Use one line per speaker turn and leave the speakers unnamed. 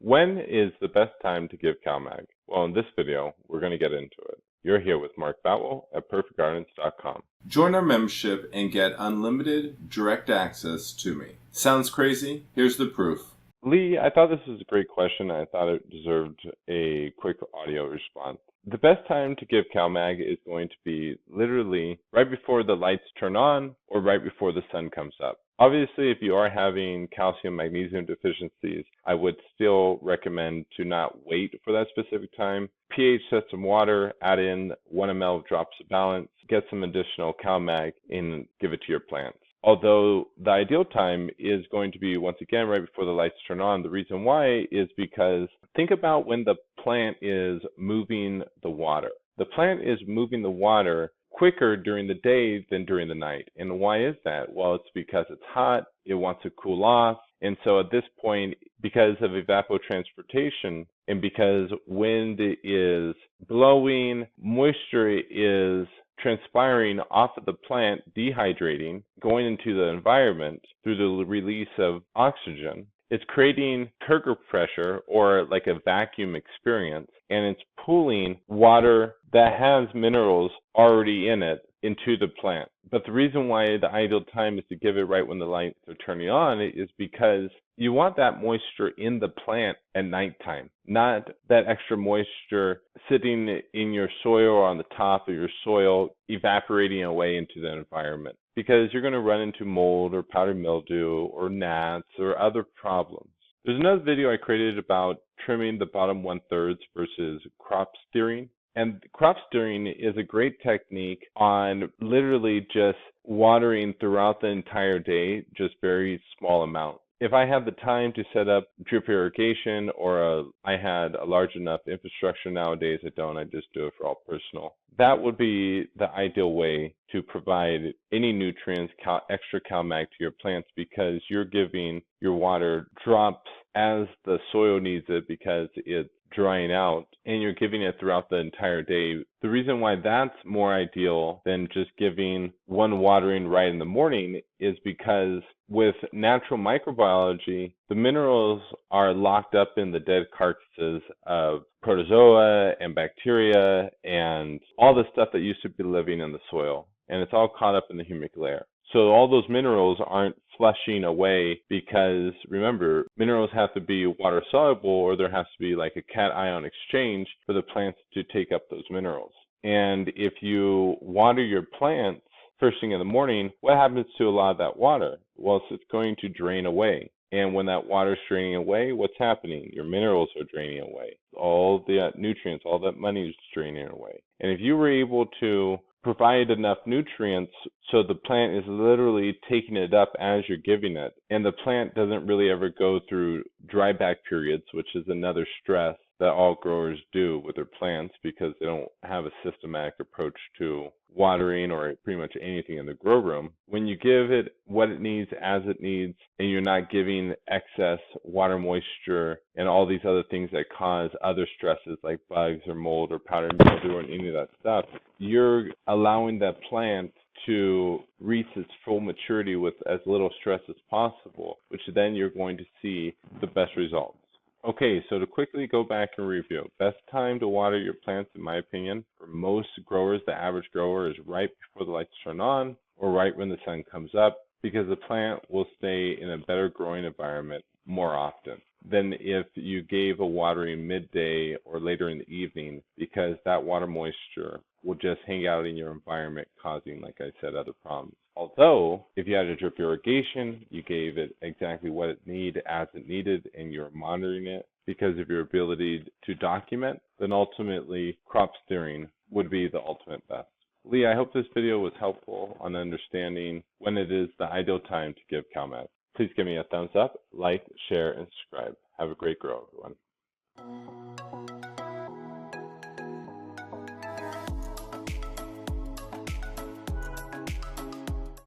When is the best time to give CalMag? Well, in this video, we're going to get into it. You're here with Mark Batwell at PerfectGardens.com.
Join our membership and get unlimited direct access to me. Sounds crazy? Here's the proof.
Lee, I thought this was a great question. I thought it deserved a quick audio response. The best time to give CalMag is going to be literally right before the lights turn on or right before the sun comes up. Obviously, if you are having calcium, magnesium deficiencies, I would still recommend to not wait for that specific time. pH test some water, add in 1 ml of drops of balance, get some additional CalMag, and give it to your plants. Although the ideal time is going to be, once again, right before the lights turn on. The reason why is because think about when the plant is moving the water. The plant is moving the water quicker during the day than during the night. And why is that? Well, it's because it's hot, it wants to cool off. And so at this point, because of evapotranspiration and because wind is blowing, moisture is transpiring off of the plant, dehydrating, going into the environment through the release of oxygen. It's creating turgor pressure, or like a vacuum experience, and it's pulling water that has minerals already in it into the plant. But the reason why the ideal time is to give it right when the lights are turning on is because you want that moisture in the plant at nighttime, not that extra moisture sitting in your soil or on the top of your soil, evaporating away into the environment, because you're going to run into mold or powdery mildew or gnats or other problems. There's another video I created about trimming the bottom 1/3 versus crop steering. And crop steering is a great technique on literally just watering throughout the entire day, just very small amounts. If I have the time to set up drip irrigation, or I had a large enough infrastructure, nowadays I don't, I just do it for all personal. That would be the ideal way to provide any nutrients, extra CalMag to your plants, because you're giving your water drops as the soil needs it because it's drying out, and you're giving it throughout the entire day. The reason why that's more ideal than just giving one watering right in the morning is because with natural microbiology, the minerals are locked up in the dead carcasses of protozoa and bacteria and all the stuff that used to be living in the soil, and it's all caught up in the humic layer. So all those minerals aren't flushing away, because remember, minerals have to be water soluble, or there has to be like a cation exchange for the plants to take up those minerals. And if you water your plants first thing in the morning, what happens to a lot of that water? Well, it's going to drain away. And when that water's draining away, what's happening? Your minerals are draining away. All the nutrients, all that money is draining away. And if you were able to provide enough nutrients so the plant is literally taking it up as you're giving it, and the plant doesn't really ever go through dry back periods, which is another stress that all growers do with their plants because they don't have a systematic approach to watering or pretty much anything in the grow room. When you give it what it needs as it needs, and you're not giving excess water, moisture, and all these other things that cause other stresses like bugs or mold or powdery mildew or any of that stuff, you're allowing that plant to reach its full maturity with as little stress as possible, which then you're going to see the best results. Okay, so to quickly go back and review, best time to water your plants, in my opinion, for most growers, the average grower, is right before the lights turn on or right when the sun comes up, because the plant will stay in a better growing environment more often than if you gave a watering midday or later in the evening, because that water moisture will just hang out in your environment, causing, like I said, other problems. Although, if you had a drip irrigation, you gave it exactly what it needed as it needed, and you're monitoring it because of your ability to document, then ultimately crop steering would be the ultimate best. Lee, I hope this video was helpful on understanding when it is the ideal time to give CalMag. Please give me a thumbs up, like, share, and subscribe. Have a great grow, everyone.